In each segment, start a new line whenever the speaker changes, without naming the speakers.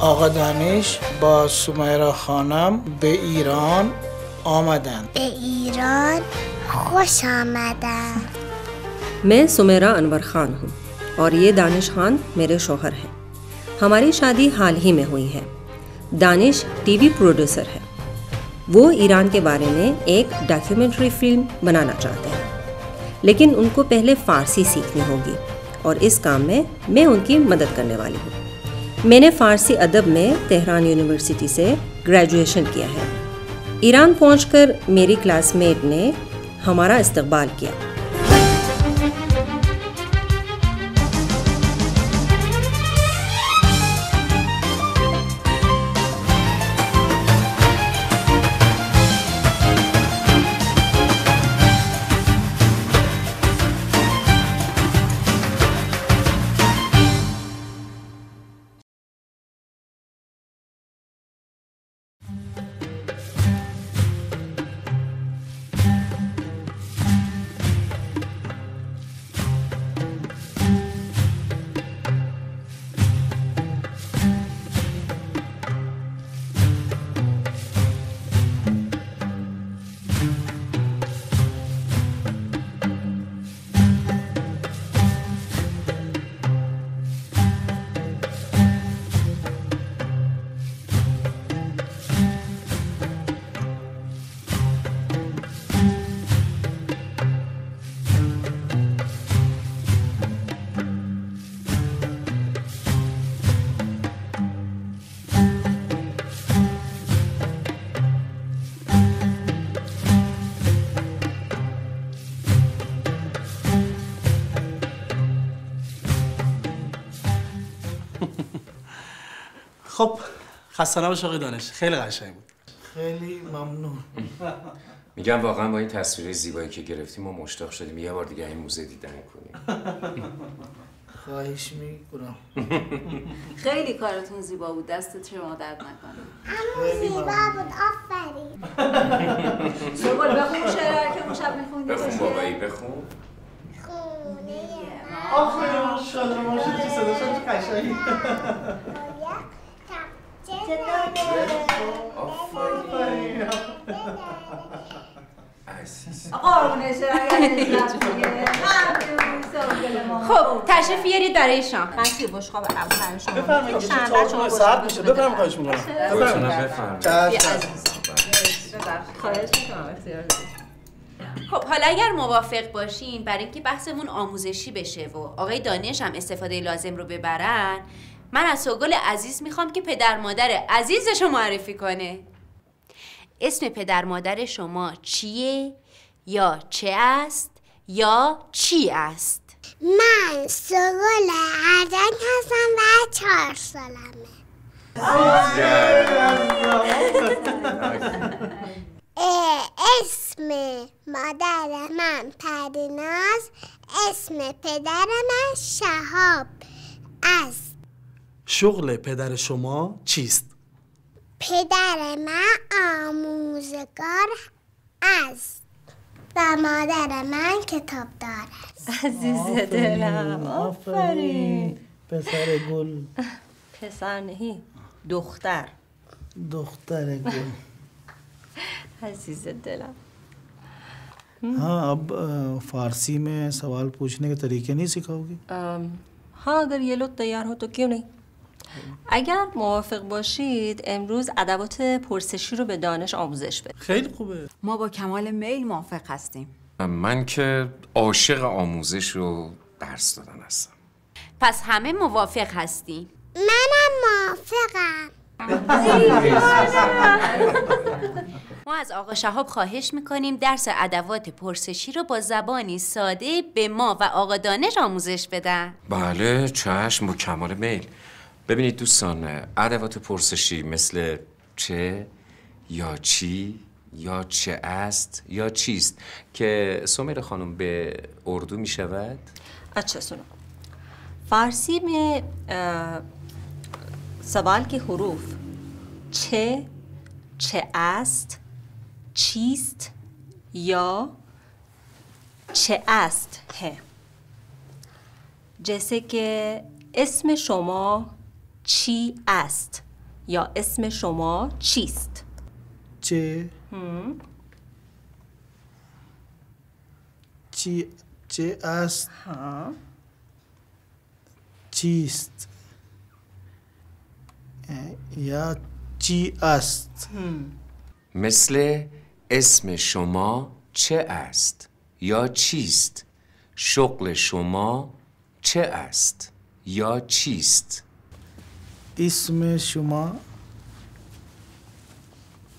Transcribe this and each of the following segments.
آقا دانش با سمیرا خانم به ایران آمدند.
به ایران خوش آمدن.
मैं सुमेरा अनवर खान हूँ और ये दानिश खान मेरे शौहर हैं। हमारी शादी हाल ही में हुई है। दानिश टीवी प्रोड्यूसर है। वो ईरान के बारे में एक डॉक्यूमेंट्री फिल्म बनाना चाहते हैं, लेकिन उनको पहले फ़ारसी सीखनी होगी और इस काम में मैं उनकी मदद करने वाली हूँ। मैंने फ़ारसी अदब में तेहरान यूनिवर्सिटी से ग्रेजुएशन किया है। ईरान पहुंचकर मेरी क्लासमेट ने हमारा इस्तकबाल किया।
خب خسته نباش آقای دانش، خیلی قشنگ بود.
خیلی ممنون.
میگم واقعا با این تصویر زیبایی که گرفتیم ما مشتاق شدیم یه بار دیگه این موزه دیدن کنیم.
خواهش میکنم.
خیلی کارتون زیبا بود، دستت شما درد نکنه.
همون زیبا بود، آفرین.
سوگل بخون شعر که اون شب میخوندی.
بخون بابایی بخون.
خونه
آفرین ماشاءالله ماشاءالله چه صداشم چه قشنگی.
خب تشریف بیارید برای شام. من توی بشقاب اول شما
بفرمایید که چطور ساعت میشه. بفرمایید خواهش میکنم.
بفرمایید.
خواهش میکنم. خب حالا اگر موافق باشین برای اینکه بحثمون آموزشی بشه و آقای دانش هم استفاده لازم رو ببرن، من از سوگل عزیز میخوام که پدر مادر عزیزش رو معرفی کنه. اسم پدر مادر شما چیه؟ یا چه است؟ یا چی است؟
من سوگل اردن هستم و 4 سالمه. اسم مادر من پریناز، اسم پدر من شهاب است.
شغل پدر شما چیست؟
پدر من آموزگار است و مادر من کتابدار است.
عزیز دلم
آفرین. پسر گل.
پسر نہیں دختر.
دختر گل.
عزیز دلم.
हाँ अब फारसी में सवाल पूछने के तरीके नहीं सिखाओगी?
हाँ अगर ये लोग तैयार हो तो क्यों नहीं. اگر موافق باشید امروز ادوات پرسشی رو به دانش آموزش بدیم.
خیلی خوبه.
ما با کمال میل موافق هستیم.
من که عاشق آموزش و درس دادن هستم.
پس همه موافق هستیم.
منم موافقم.
ما از آقا شهاب خواهش میکنیم درس ادوات پرسشی رو با زبانی ساده به ما و آقا دانش آموزش بدن.
بله چشم با کمال میل. ببینید دوستان، ادوات پرسشی مثل چه یا چی یا چه است یا چیست که سمیرا خانم به اردو می شود؟
अच्छा सुनो, फारसी में सवाल के हरूफ چه است, چیست یا چه است है. जैसे कि اسم شما چی است یا اسم شما چیست؟
چه چه است؟ چیست؟ یا چی است؟
مثل اسم شما چه است یا چیست؟ شغل شما چه است یا چیست؟
اسم شما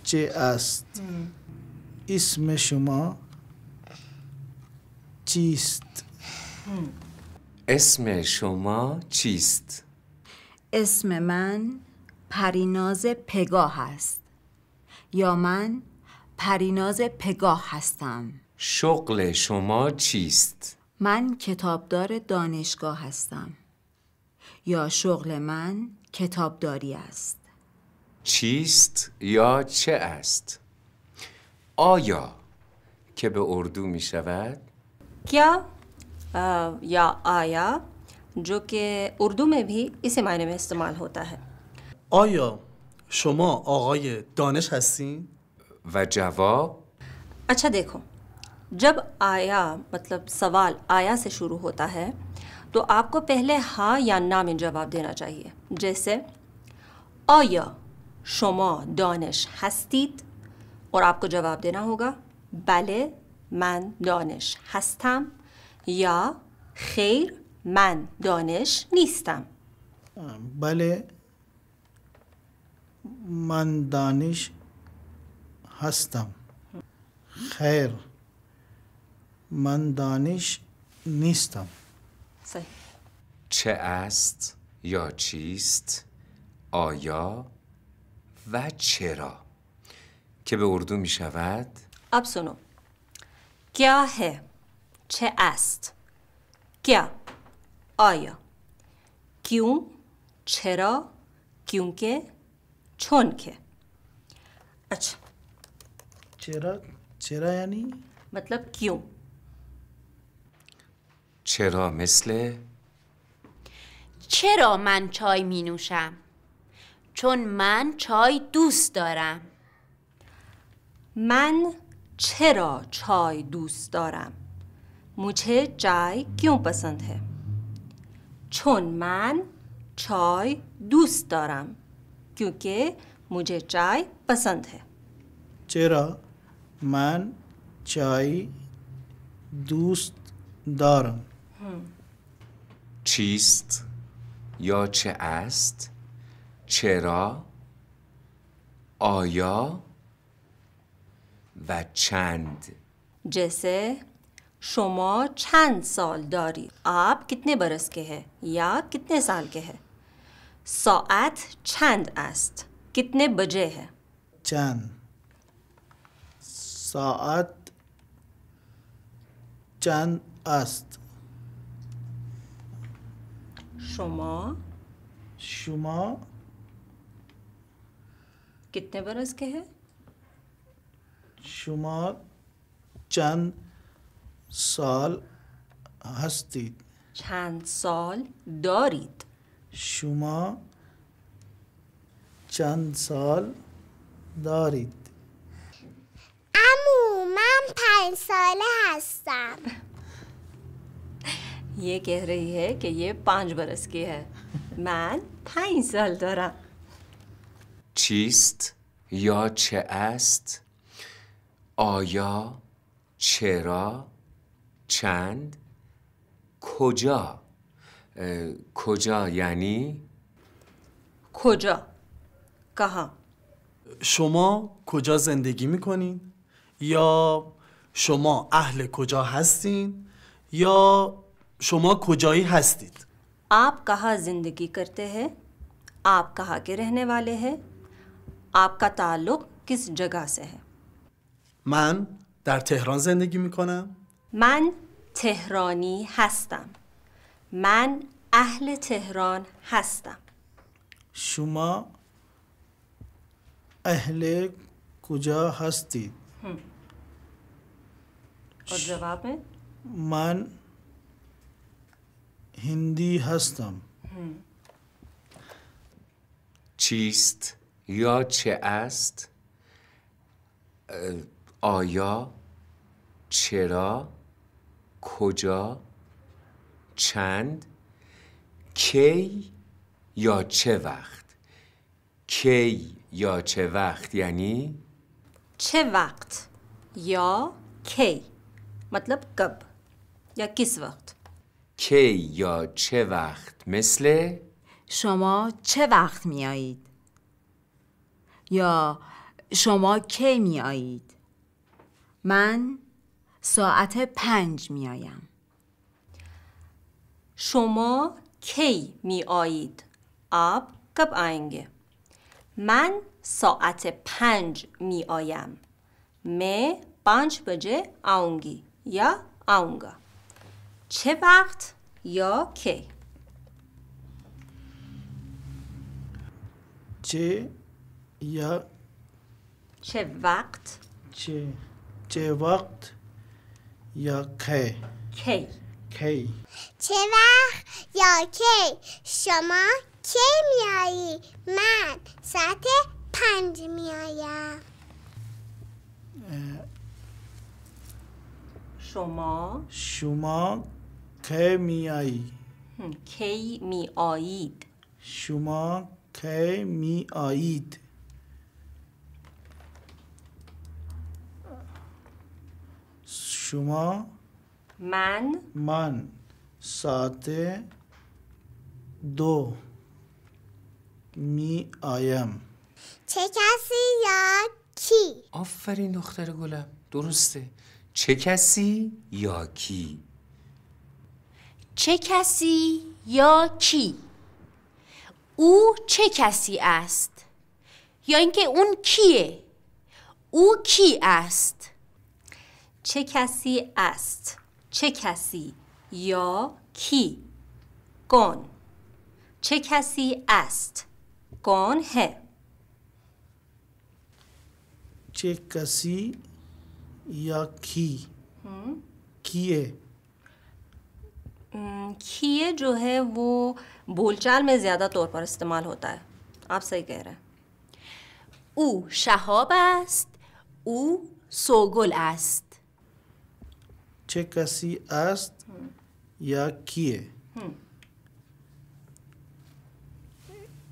چه است؟ اسم شما چیست؟
اسم شما چیست؟
اسم من پریناز پگاه است. یا من پریناز پگاه هستم.
شغل شما چیست؟
من کتابدار دانشگاه هستم. یا شغل من کتابداری است.
چیست یا چه است؟ آیا که به اردو می شود؟
क्या या आया जो कि उर्दू में भी इसी मायने में इस्तेमाल होता है.
آیا شما آقای دانش هستین؟
و جواب
अच्छा देखो, जब आया मतलब सवाल आया से शुरू होता है तो आपको पहले हाँ या ना में जवाब देना चाहिए. जैसे आया شما دانش هستید और आपको जवाब देना होगा بله من دانش هستم یا خیر من دانش نیستم.
بله من دانش هستم. خیر من دانش نیستم.
صحیح.
چه است یا چیست؟ آیا و چرا که به اردو می شود؟
अब सुनो, क्या है چه است, क्या آیا, क्यों چرا, क्योंकि چون که. अच्छा
چرا یعنی؟
मतलब क्यों.
چرا مثل
چرا من چای می نوشم؟ چون من چای دوست دارم.
من چرا چای دوست دارم. मुझे चाय क्यों पसंद है. چون من چای دوست دارم क्योंकि मुझे चाय पसंद है.
چرا من چای دوست دارم.
چیست یا چه است؟ چرا؟ آیا و چند.
जैसे شما چند سال دارید. आप कितने बरस के हैं या कितने साल के हैं. ساعت چند است. कितने बजे है.
چند ساعت چند است. شما
कितने बरस के हैं.
شما چند سال هستید.
چند سال دارید.
شما چند سال دارید.
عمو من 5 ساله هستم.
ये कह रही है कि ये 5 बरस की है. من 5 سال دارم.
چیست یا چه است؟ آیا چرا چند کجا. کجا یعنی
کجا کها.
شما کجا زندگی میکنین؟ یا شما اهل کجا هستین؟ یا شما کجایی هستید؟
आप कहाँ जिंदगी करते हैं. आप कहाँ के रहने वाले हैं. आपका ताल्लुक किस जगह से है.
من در تهران زندگی میکنم.
من تهرانی هستم. من اهل تهران هستم.
شما اهل کجا هستید؟
और जवाब में
من هندی هستم.
چیست یا چه است؟ آیا، چرا، کجا، چند، کی یا چه وقت؟ کی یا چه وقت یعنی
چه وقت یا کی मतलब कब या किस वक्त.
کی یا چه وقت مثل
شما چه وقت می آیید؟ یا شما کی می آیید؟ من ساعت 5 می آیم.
شما کی می آیید؟ आप कब आएंगे? من ساعت 5 می آیم. मैं 5 बजे आऊंगी या आऊंगा. چه وقت یا کی؟
چه یا
چه وقت
چه وقت یا کی
کی.
کی
چه وقت یا کی؟ شما کی میایی؟ من ساعت 5 میایم.
شما کی میایی؟
کی می آیید.
شما کی می آیید؟ شما من ساعت 2 می آیم.
چه کسی یا کی؟
آفرین دختر گلم، درسته. چه کسی یا کی؟
چه کسی یا کی؟ او چه کسی است؟ یا اینکه اون کیه؟ او کی است؟
چه کسی است؟ چه کسی یا کی؟ कौन. چه کسی است؟ कौन है.
چه کسی یا کی کیه؟
کیه जो है वो बोलचाल में ज़्यादा तौर पर इस्तेमाल होता है. आप सही कह रहे हैं.
او شهاب است. او سوگل است.
چه کسی است یا کیه؟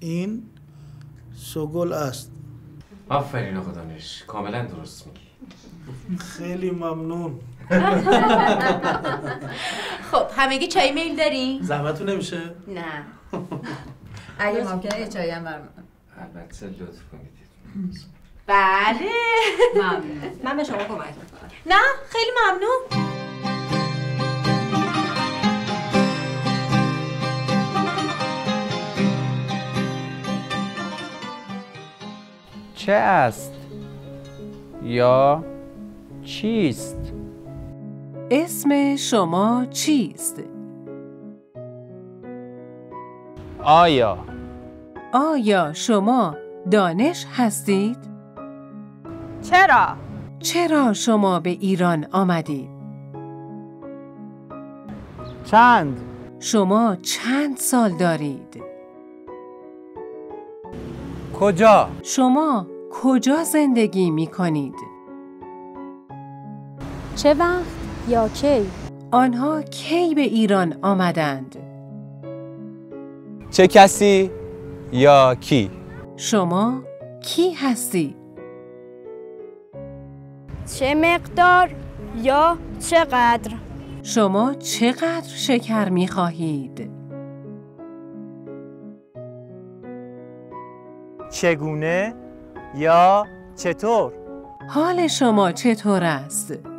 این سوگل است.
آفرین آقا دانش، کاملا درست میگی.
خیلی ممنون.
خب همگی چای میل دارین؟
زحمتون نمیشه؟
نه.
اگه ممکنه یه چایی هم برم.
البته لطف کنید.
بله.
ممنون.
من به شما کمک میکنم.
نه خیلی ممنون.
چه است یا چیست؟
اسم شما چیست؟ آیا شما دانش هستید؟ چرا شما به ایران آمدید؟
چند؟
شما چند سال دارید؟
کجا؟
شما کجا زندگی می کنید؟
چه وقت یا کی؟
آنها کی به ایران آمدند؟
چه کسی یا کی؟
شما کی هستی؟
چه مقدار یا چقدر؟
شما چقدر شکر می خواهید؟
چگونه یا چطور؟
حال شما چطور است؟